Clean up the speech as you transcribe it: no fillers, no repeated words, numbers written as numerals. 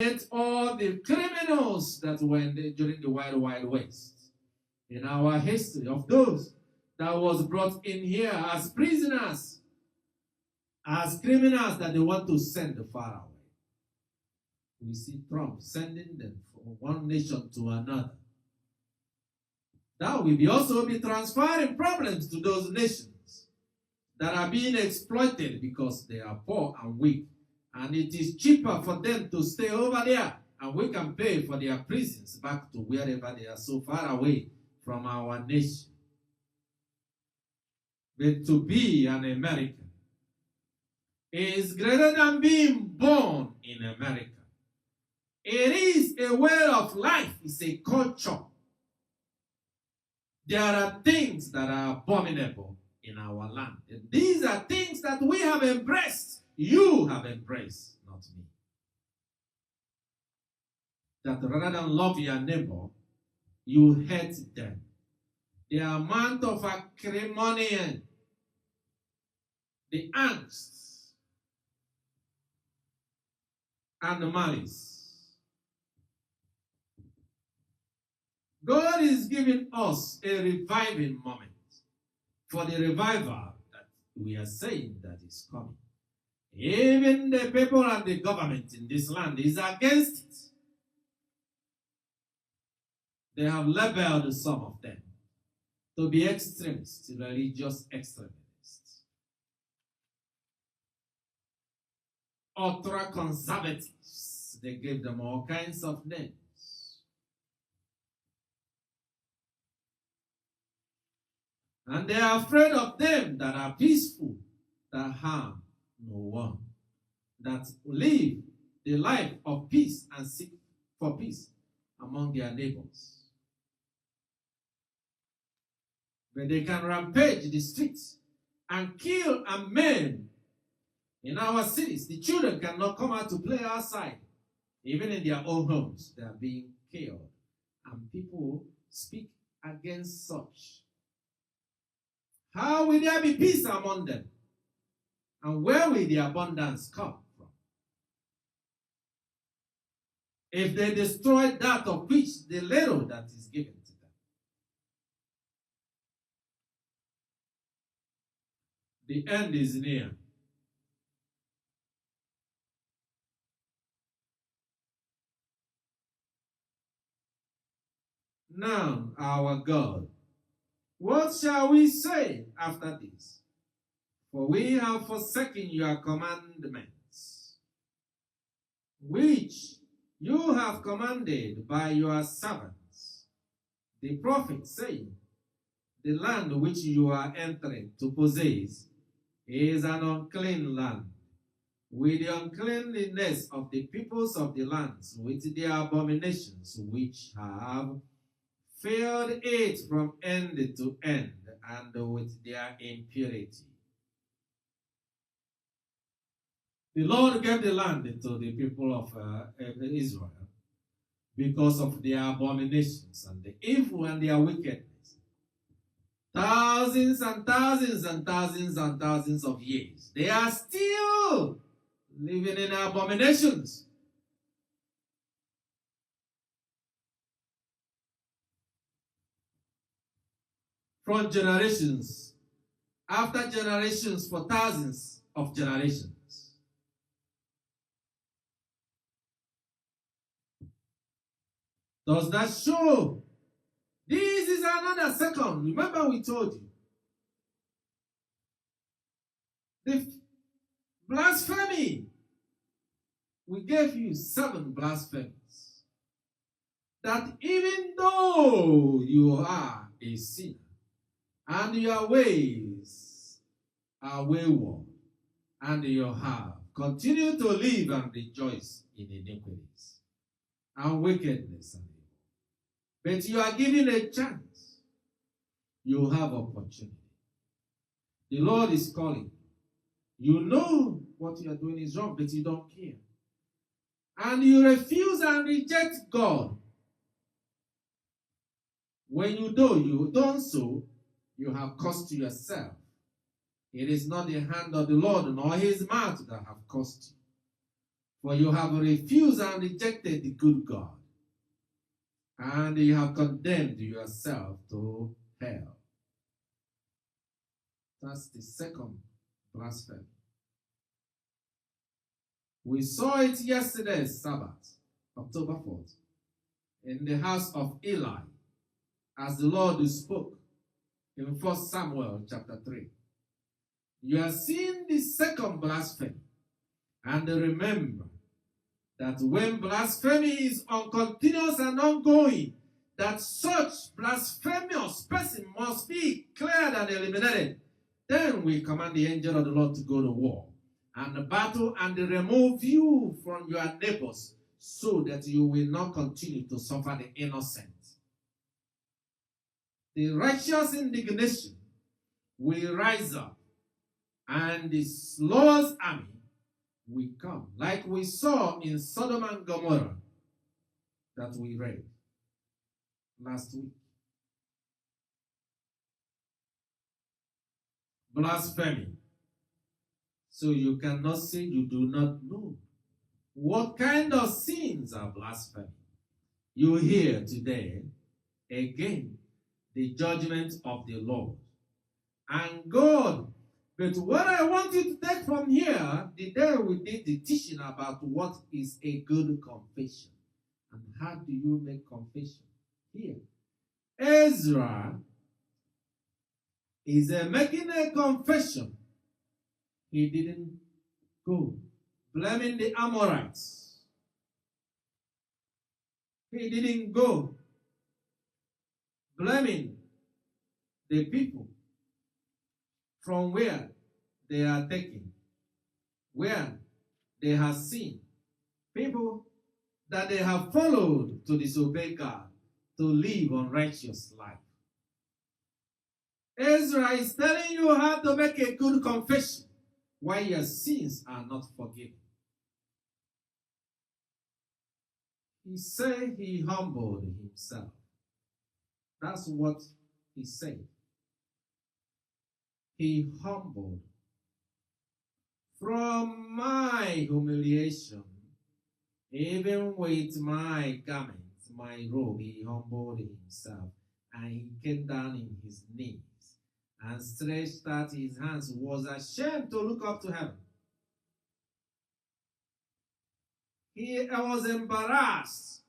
It's all the criminals that were during the Wild Wild West in our history, of those that was brought in here as prisoners, as criminals that they want to send far away. We see Trump sending them from one nation to another. That will also be transferring problems to those nations that are being exploited because they are poor and weak. And it is cheaper for them to stay over there, and we can pay for their prisons back to wherever they are so far away from our nation. But to be an American is greater than being born in America. It is a way of life. It's a culture. There are things that are abominable in our land. And these are things that we have embraced. You have embraced, not me. That rather than love your neighbor, you hate them. The amount of acrimony and the angst and the malice. God is giving us a reviving moment for the revival that we are saying that is coming. Even the people and the government in this land is against it. They have labeled some of them to be extremists, religious extremists, ultra-conservatives. They gave them all kinds of names. And they are afraid of them that are peaceful, that harm no one, that live the life of peace and seek for peace among their neighbors. But they can rampage the streets and kill and maim in our cities. The children cannot come out to play outside. Even in their own homes, they are being killed. And people speak against such. How will there be peace among them? And where will the abundance come from? If they destroy that of which the little that is given to them. The end is near. Now, our God, what shall we say after this? For we have forsaken your commandments, which you have commanded by your servants, the prophets, saying, the land which you are entering to possess is an unclean land, with the uncleanliness of the peoples of the lands, with their abominations which have filled it from end to end, and with their impurity. The Lord gave the land to the people of Israel because of their abominations and the evil and their wickedness. Thousands and thousands and thousands and thousands of years. They are still living in abominations. From generations, after generations, for thousands of generations. Does that show? This is another second. Remember we told you. The blasphemy. We gave you 7 blasphemies. That even though you are a sinner, and your ways are wayward, and your heart continue to live and rejoice in iniquities and wickedness and evil. But you are given a chance. You have opportunity. The Lord is calling. You know what you are doing is wrong, but you don't care. And you refuse and reject God. When you don't so, you have cost yourself. It is not the hand of the Lord nor his mouth that have cost you. For you have refused and rejected the good God, and you have condemned yourself to hell. That's the second blasphemy. We saw it yesterday, Sabbath, October 4th, in the house of Eli, as the Lord spoke in 1 Samuel chapter 3. You are seeing the second blasphemy. And remember that when blasphemy is continuous and ongoing, that such blasphemous person must be cleared and eliminated. Then we command the angel of the Lord to go to war and battle and remove you from your neighbors so that you will not continue to suffer the innocent. The righteous indignation will rise up, and the Lord's army will come, like we saw in Sodom and Gomorrah that we read last week. Blasphemy. So you cannot say you do not know. What kind of sins are blasphemy? You hear today, again, the judgment of the Lord. And God, but what I want you to take from here, the day we did the teaching about what is a good confession. And how do you make confession? Here. Ezra is making a confession. He didn't go blaming the Amorites. He didn't go blaming the people from where they are taken, where they have seen people that they have followed to disobey God, to live unrighteous life. Ezra is telling you how to make a good confession why your sins are not forgiven. He said he humbled himself. That's what he said. He humbled. From my humiliation, even with my garments, my robe, he humbled himself, and he came down in his knees and stretched out his hands, was ashamed to look up to heaven. He was embarrassed